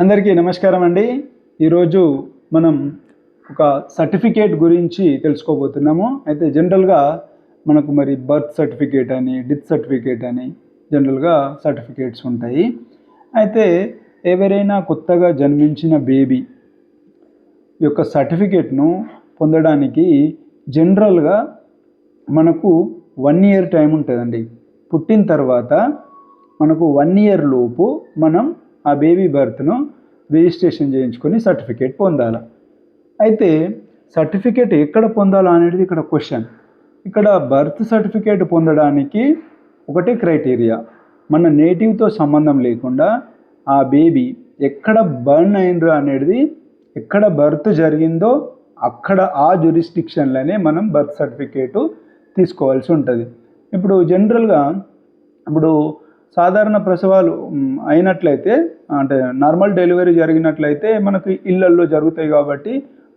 అందరికీ నమస్కారం అండి. ఈరోజు మనం ఒక సర్టిఫికేట్ గురించి తెలుసుకోబోతున్నాము. అయితే జనరల్గా మనకు మరి బర్త్ సర్టిఫికేట్ అని, డెత్ సర్టిఫికేట్ అని జనరల్గా సర్టిఫికేట్స్ ఉంటాయి. అయితే ఎవరైనా కొత్తగా జన్మించిన బేబీ యొక్క సర్టిఫికేట్ను పొందడానికి జనరల్గా మనకు 1 ఇయర్ టైం ఉంటుందండి. పుట్టిన తర్వాత మనకు 1 ఇయర్ లోపు మనం ఆ బేబీ బర్త్ను రిజిస్ట్రేషన్ చేయించుకొని సర్టిఫికేట్ పొందాలి. అయితే సర్టిఫికేట్ ఎక్కడ పొందాలా అనేది ఇక్కడ క్వశ్చన్. ఇక్కడ బర్త్ సర్టిఫికేట్ పొందడానికి ఒకటే క్రైటీరియా, మన నేటివ్తో సంబంధం లేకుండా ఆ బేబీ ఎక్కడ బర్న్ అయినరు అనేది, ఎక్కడ బర్త్ జరిగిందో అక్కడ ఆ జ్యూరిస్డిక్షన్లోనే మనం బర్త్ సర్టిఫికేటు తీసుకోవాల్సి ఉంటుంది. ఇప్పుడు జనరల్గా సాధారణ ప్రసవాలు అయినట్లయితే, అంటే నార్మల్ డెలివరీ జరిగినట్లయితే మనకు ఇళ్ళల్లో జరుగుతాయి కాబట్టి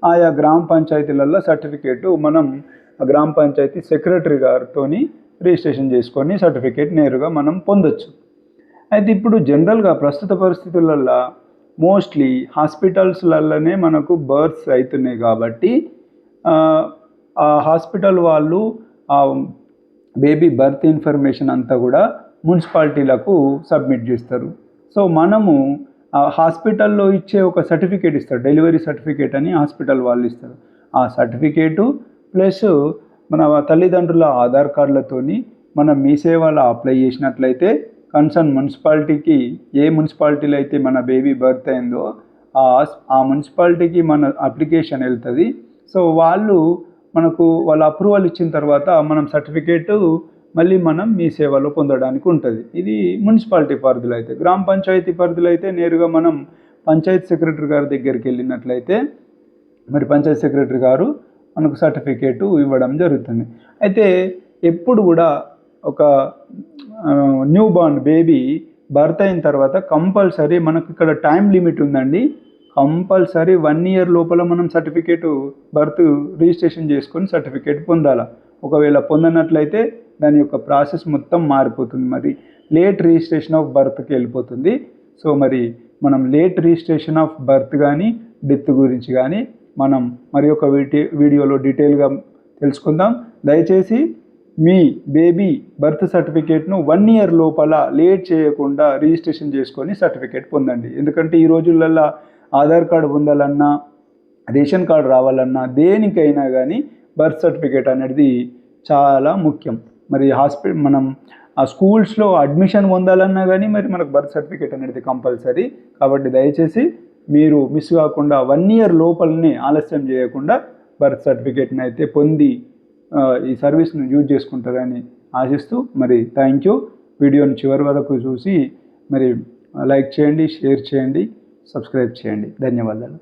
ఆయా గ్రామ పంచాయతీలలో సర్టిఫికేటు మనం గ్రామ పంచాయతీ సెక్రటరీ గారితో రిజిస్ట్రేషన్ చేసుకొని సర్టిఫికేట్ నేరుగా మనం పొందొచ్చు. అయితే ఇప్పుడు జనరల్గా ప్రస్తుత పరిస్థితులలో మోస్ట్లీ హాస్పిటల్స్లలోనే మనకు బర్త్స్ అవుతున్నాయి కాబట్టి ఆ హాస్పిటల్ వాళ్ళు ఆ బేబీ బర్త్ ఇన్ఫర్మేషన్ అంతా కూడా మున్సిపాలిటీలకు సబ్మిట్ చేస్తారు. సో మనము ఆ హాస్పిటల్లో ఇచ్చే ఒక సర్టిఫికేట్ ఇస్తారు, డెలివరీ సర్టిఫికేట్ అని హాస్పిటల్ వాళ్ళు ఇస్తారు. ఆ సర్టిఫికేటు ప్లస్ మన తల్లిదండ్రుల ఆధార్ కార్డులతోని మనం మీ సేవలో అప్లై చేసినట్లయితే కన్సర్న్ మున్సిపాలిటీకి, ఏ మున్సిపాలిటీలో అయితే మన బేబీ బర్త్ అయిందో ఆ మున్సిపాలిటీకి మన అప్లికేషన్ వెళ్తుంది. సో వాళ్ళు మనకు వాళ్ళ అప్రూవల్ ఇచ్చిన తర్వాత మనం సర్టిఫికేటు మళ్ళీ మనం మీ సేవలో పొందడానికి ఉంటుంది. ఇది మున్సిపాలిటీ పరిధిలో. అయితే గ్రామ పంచాయతీ పరిధిలో అయితే నేరుగా మనం పంచాయతీ సెక్రటరీ గారి దగ్గరికి వెళ్ళినట్లయితే మరి పంచాయతీ సెక్రటరీ గారు మనకు సర్టిఫికేటు ఇవ్వడం జరుగుతుంది. అయితే ఎప్పుడు కూడా ఒక న్యూ బార్న్ బేబీ బర్త్ అయిన తర్వాత కంపల్సరీ మనకు ఇక్కడ టైం లిమిట్ ఉందండి. కంపల్సరీ 1 ఇయర్ లోపల మనం సర్టిఫికేటు బర్త్ రిజిస్ట్రేషన్ చేసుకొని సర్టిఫికేట్ పొందాలి. ఒకవేళ పొందనట్లయితే దాని యొక్క ప్రాసెస్ మొత్తం మారిపోతుంది, మరి లేట్ రిజిస్ట్రేషన్ ఆఫ్ బర్త్కి వెళ్ళిపోతుంది. సో మరి మనం లేట్ రిజిస్ట్రేషన్ ఆఫ్ బర్త్ కానీ డెత్ గురించి కానీ మనం మరి ఒక వీడియోలో డీటెయిల్గా తెలుసుకుందాం. దయచేసి మీ బేబీ బర్త్ సర్టిఫికేట్ను 1 ఇయర్ లోపల లేట్ చేయకుండా రిజిస్ట్రేషన్ చేసుకొని సర్టిఫికేట్ పొందండి. ఎందుకంటే ఈ రోజులలో ఆధార్ కార్డు పొందాలన్నా, రేషన్ కార్డు రావాలన్నా, దేనికైనా కానీ బర్త్ సర్టిఫికేట్ అనేది చాలా ముఖ్యం. మరి మనం ఆ స్కూల్స్లో అడ్మిషన్ పొందాలన్నా కానీ మరి మనకు బర్త్ సర్టిఫికేట్ అనేది కంపల్సరీ. కాబట్టి దయచేసి మీరు మిస్ కాకుండా 1 ఇయర్ లోపలనే ఆలస్యం చేయకుండా బర్త్ సర్టిఫికేట్ని అయితే పొంది ఈ సర్వీస్ను యూజ్ చేసుకుంటారని ఆశిస్తూ మరి థ్యాంక్ యూ. వీడియోని చివరి వరకు చూసి మరి లైక్ చేయండి, షేర్ చేయండి, సబ్స్క్రైబ్ చేయండి. ధన్యవాదాలు.